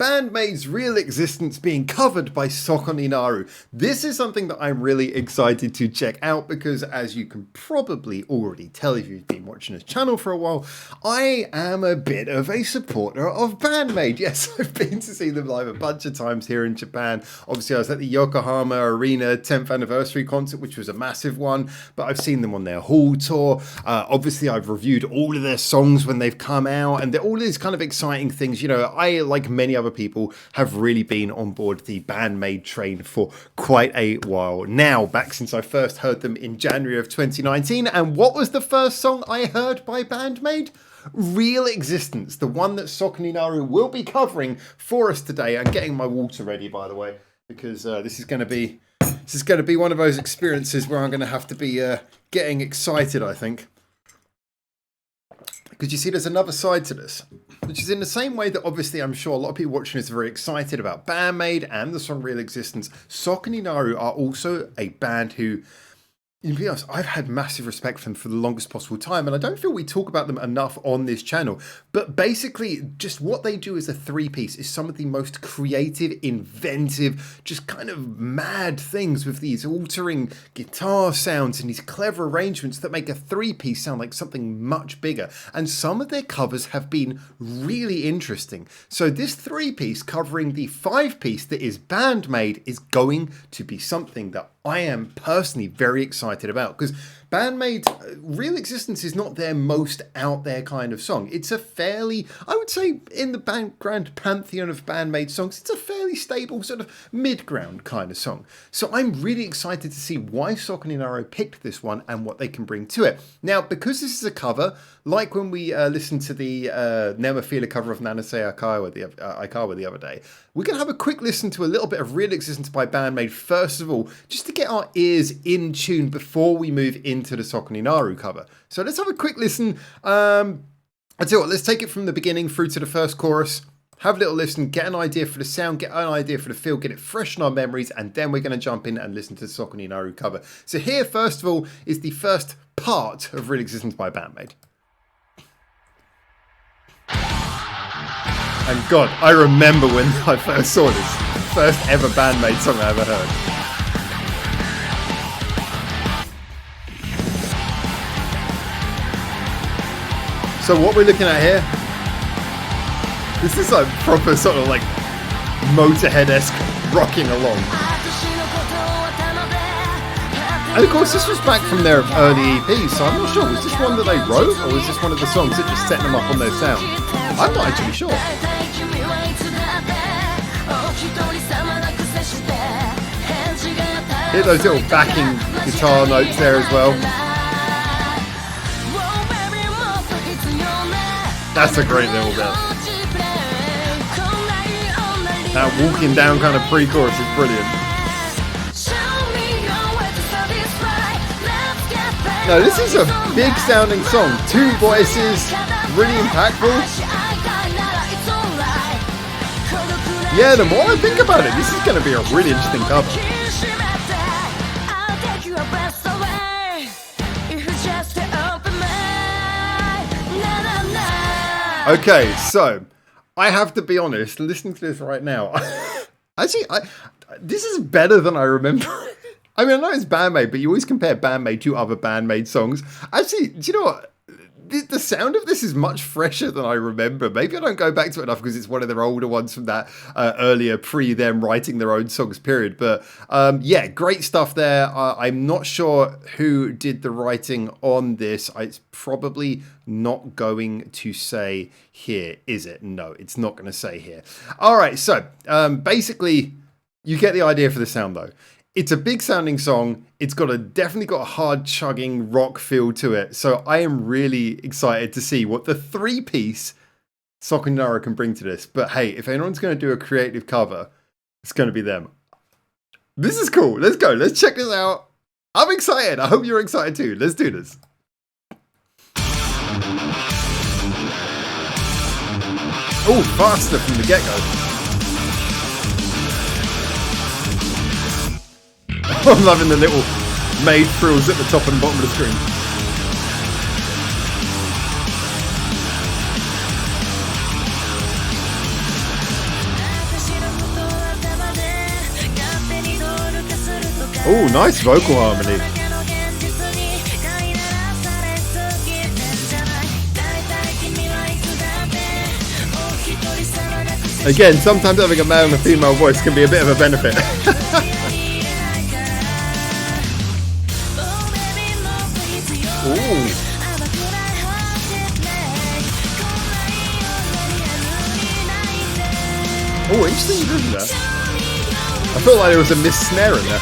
Band-Maid's Real Existence being covered by Sokoninaru. This is something that I'm really excited to check out because, as you can probably already tell if you've been watching this channel for a while, I am a bit of a supporter of Band-Maid. Yes, I've been to see them live a bunch of times here in Japan. Obviously, I was at the Yokohama Arena 10th anniversary concert, which was a massive one, but I've seen them on their hall tour. Obviously, I've reviewed all of their songs when they've come out, and all these kind of exciting things. You know, I, like many other people, have really been on board the Band-Maid train for quite a while now, back since I first heard them in January of 2019. And what was the first song I heard by Band-Maid? Real Existence, the one that Sokoninaru will be covering for us today. I'm getting my water ready, by the way, because this is going to be one of those experiences where I'm going to have to be getting excited, I think. Because you see, there's another side to this, which is in the same way that obviously I'm sure a lot of people watching this are very excited about Band-Maid and the song Real Existence. Sokoninaru are also a band who, to be honest, I've had massive respect for them for the longest possible time, and I don't feel we talk about them enough on this channel. But basically, just what they do as a three-piece is some of the most creative, inventive, just kind of mad things with these altering guitar sounds and these clever arrangements that make a three-piece sound like something much bigger. And some of their covers have been really interesting. So this three-piece covering the five-piece that is Band-Maid is going to be something that I am personally very excited about, because Band-Maid Real Existence is not their most out there kind of song. It's a fairly, I would say, in the grand pantheon of Band-Maid songs, it's a fairly stable sort of mid-ground kind of song. So I'm really excited to see why Sokoninaru picked this one and what they can bring to it. Now, because this is a cover, like when we listened to the Nemophila cover of Nanase Aikawa the other day, we're going to have a quick listen to a little bit of Real Existence by Band-Maid first of all, just to get our ears in tune before we move into the Sokoninaru cover. So let's have a quick listen. I tell you what, let's take it from the beginning through to the first chorus. Have a little listen, get an idea for the sound, get an idea for the feel, get it fresh in our memories, and then we're going to jump in and listen to the Sokoninaru cover. So here, first of all, is the first part of Real Existence by Band-Maid. And God, I remember when I first saw this. First ever Band-Maid song I ever heard. So what we're looking at here, this is like proper sort of like Motorhead-esque rocking along. And of course this was back from their early EP, so I'm not sure, was this one that they wrote, or was this one of the songs that just set them up on their sound? I'm not actually sure. Hear those little backing guitar notes there as well. That's a great little bit. That walking down kind of pre-chorus is brilliant. Now this is a big sounding song. Two voices, really impactful. Yeah, the more I think about it, this is going to be a really interesting cover. Okay, so I have to be honest, listening to this right now, actually, this is better than I remember. I mean, I know it's Band-Maid, but you always compare Band-Maid to other Band-Maid songs. Actually, do you know what? The sound of this is much fresher than I remember. Maybe I don't go back to it enough because it's one of their older ones from that earlier pre-them writing their own songs period. But yeah, great stuff there. I'm not sure who did the writing on this. It's probably not going to say here, is it? No, it's not going to say here. All right, so basically, you get the idea for the sound though. It's a big sounding song. It's definitely got a hard chugging rock feel to it. So I am really excited to see what the three-piece Sokoninaru can bring to this. But hey, if anyone's going to do a creative cover, it's going to be them. This is cool. Let's go. Let's check this out. I'm excited. I hope you're excited too. Let's do this. Oh, faster from the get-go. I'm loving the little maid frills at the top and bottom of the screen. Oh, nice vocal harmony. Again, sometimes having a male and a female voice can be a bit of a benefit. Ooh. Oh, interesting, isn't that? I felt like there was a missed snare in there.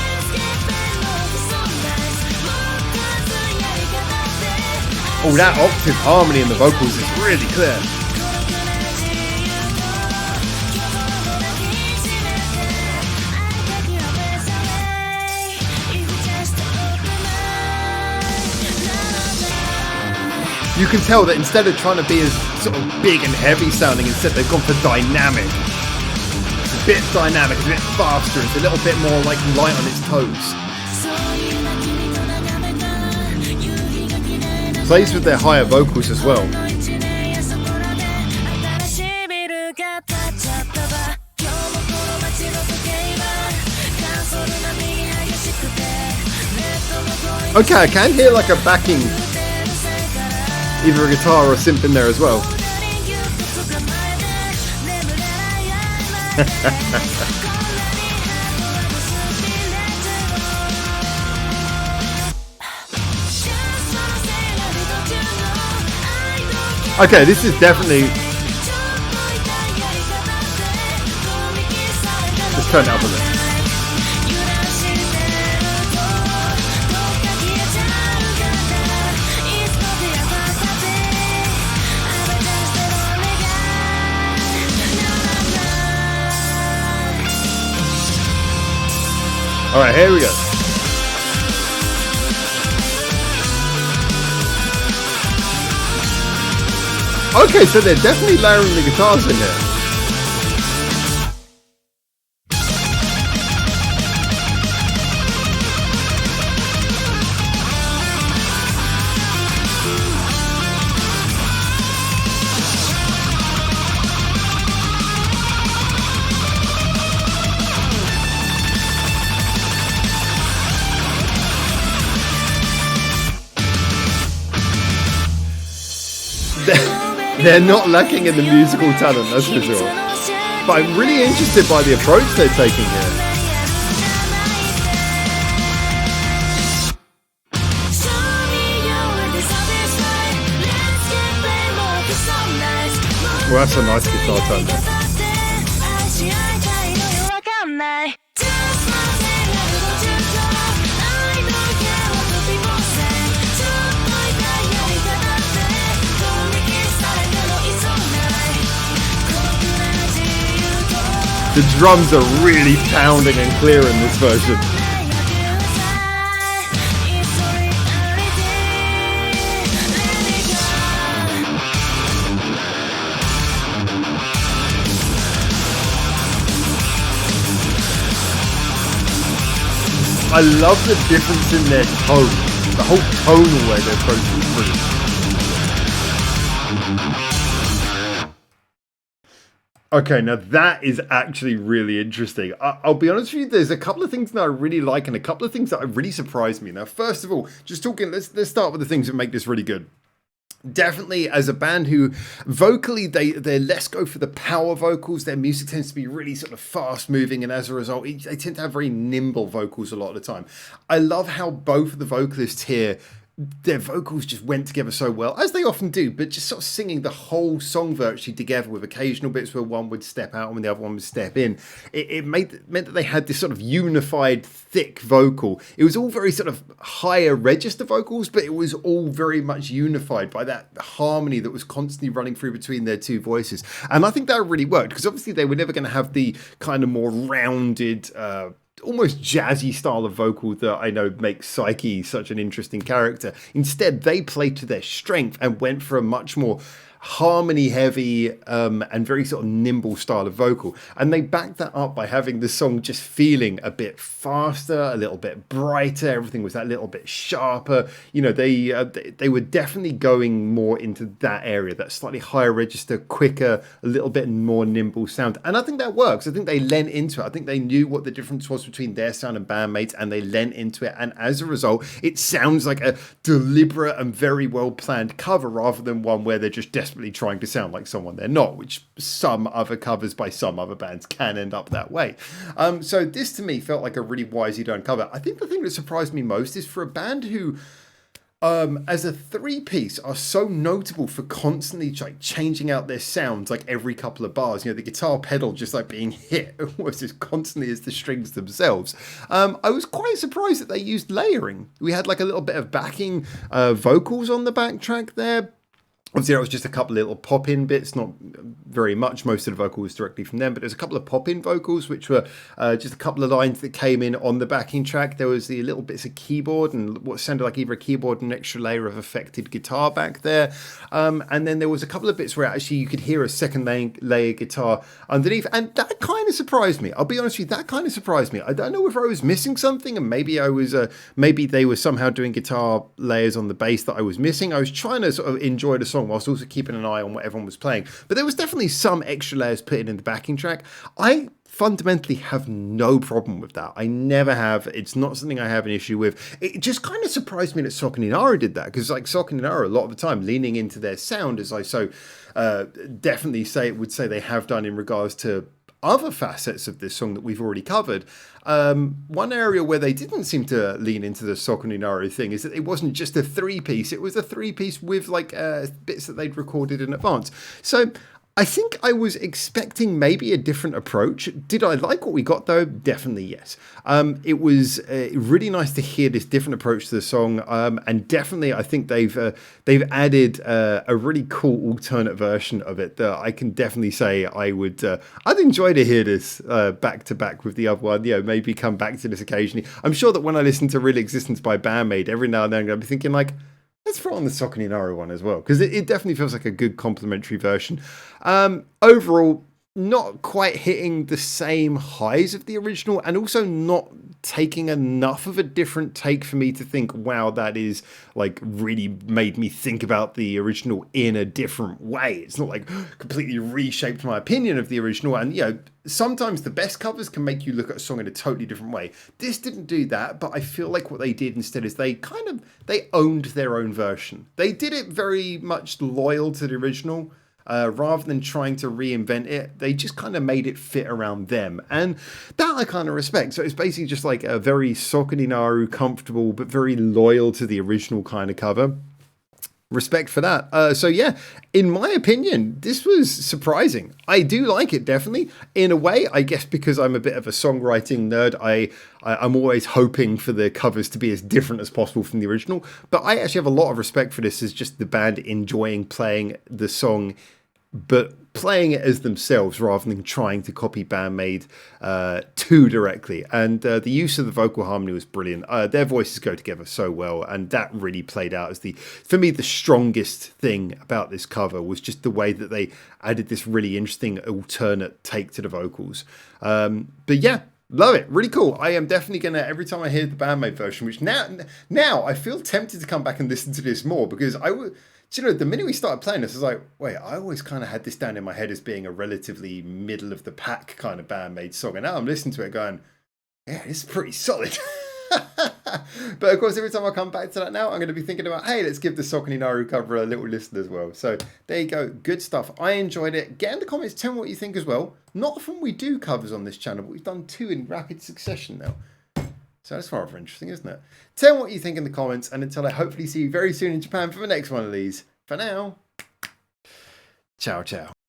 Oh, that octave harmony in the vocals is really clear. You can tell that instead of trying to be as sort of big and heavy sounding, instead they've gone for dynamic. It's a bit dynamic, it's a bit faster, it's a little bit more like light on its toes. Plays with their higher vocals as well. Okay, I can hear like a backing, either a guitar or a synth in there as well. Okay, this is definitely... Let's turn it up a bit. Alright, here we go. Okay, so they're definitely layering the guitars in there. They're not lacking in the musical talent, that's for sure. But I'm really interested by the approach they're taking here. Well, that's a nice guitar tone there. The drums are really pounding and clear in this version. I love the difference in their tone. The whole tonal way they're approaching is brilliant. Okay, now that is actually really interesting. I'll be honest with you, there's a couple of things that I really like and a couple of things that really surprised me. Now, first of all, just talking, let's start with the things that make this really good. Definitely, as a band who vocally they less go for the power vocals, their music tends to be really sort of fast moving, and as a result they tend to have very nimble vocals a lot of the time. I love how both of the vocalists here, their vocals just went together so well, as they often do, but just sort of singing the whole song virtually together with occasional bits where one would step out and when the other one would step in. It meant that they had this sort of unified, thick vocal. It was all very sort of higher register vocals, but it was all very much unified by that harmony that was constantly running through between their two voices. And I think that really worked, because obviously they were never going to have the kind of more rounded, almost jazzy style of vocal that I know makes Psyche such an interesting character. Instead, they played to their strength and went for a much more harmony heavy and very sort of nimble style of vocal. And they backed that up by having the song just feeling a bit faster, a little bit brighter. Everything was that little bit sharper. You know, they were definitely going more into that area, that slightly higher register, quicker, a little bit more nimble sound. And I think that works. I think they lent into it. I think they knew what the difference was between their sound and Band-Maid's, and they lent into it. And as a result, it sounds like a deliberate and very well planned cover rather than one where they're just desperately trying to sound like someone they're not, which some other covers by some other bands can end up that way. So this to me felt like a really wisely done cover. I think the thing that surprised me most is for a band who as a three-piece are so notable for constantly like changing out their sounds like every couple of bars. You know, the guitar pedal just like being hit almost as constantly as the strings themselves. I was quite surprised that they used layering. We had like a little bit of backing vocals on the backtrack there. Obviously, that was just a couple of little pop-in bits, not very much. Most of the vocal was directly from them, but there's a couple of pop-in vocals, which were just a couple of lines that came in on the backing track. There was the little bits of keyboard and what sounded like either a keyboard and an extra layer of affected guitar back there. And then there was a couple of bits where actually you could hear a second layer guitar underneath, and that kind of surprised me. I'll be honest with you, that kind of surprised me. I don't know whether I was missing something, and maybe I was, maybe they were somehow doing guitar layers on the bass that I was missing. I was trying to sort of enjoy the song whilst also keeping an eye on what everyone was playing. But there was definitely some extra layers put in the backing track. I fundamentally have no problem with that. I never have. It's not something I have an issue with. It just kind of surprised me that Sokoninaru did that, because like Sokoninaru a lot of the time leaning into their sound, as I so definitely would say they have done in regards to other facets of this song that we've already covered. One area where they didn't seem to lean into the Sokoninaru thing is that it wasn't just a three-piece, it was a three-piece with like bits that they'd recorded in advance. So I think I was expecting maybe a different approach. Did I like what we got though? Definitely yes. It was really nice to hear this different approach to the song, and definitely I think they've added a really cool alternate version of it that I can definitely say I'd enjoy to hear this back to back with the other one. You know, maybe come back to this occasionally. I'm sure that when I listen to Real Existence by Band-Maid, every now and then I'm going to be thinking like, let's throw on the Sokoninaru one as well, because it definitely feels like a good complementary version. Overall, not quite hitting the same highs of the original, and also not taking enough of a different take for me to think, wow, that is like really made me think about the original in a different way. It's not like completely reshaped my opinion of the original. And you know, sometimes the best covers can make you look at a song in a totally different way. This didn't do that, but I feel like what they did instead is they owned their own version. They did it very much loyal to the original. Rather than trying to reinvent it, they just kind of made it fit around them. And that I kind of respect. So it's basically just like a very Sokoninaru, comfortable, but very loyal to the original kind of cover. Respect for that. So yeah, in my opinion, this was surprising. I do like it, definitely. In a way, I guess because I'm a bit of a songwriting nerd, I'm always hoping for the covers to be as different as possible from the original. But I actually have a lot of respect for this as just the band enjoying playing the song, but playing it as themselves rather than trying to copy Band-Maid too directly. And the use of the vocal harmony was brilliant. Their voices go together so well, and that really played out as for me, the strongest thing about this cover was just the way that they added this really interesting alternate take to the vocals. But yeah, love it. Really cool. I am definitely going to, every time I hear the Band-Maid version, which now I feel tempted to come back and listen to this more, because you know, the minute we started playing this, I was like, wait, I always kind of had this down in my head as being a relatively middle of the pack kind of Band-Maid song. And now I'm listening to it going, yeah, it's pretty solid. But of course, every time I come back to that now, I'm going to be thinking about, hey, let's give the Sokoninaru cover a little listen as well. So there you go. Good stuff. I enjoyed it. Get in the comments, tell me what you think as well. Not often we do covers on this channel, but we've done 2 in rapid succession now. So that's rather interesting, isn't it? Tell me what you think in the comments, and until I hopefully see you very soon in Japan for the next one of these. For now, ciao, ciao.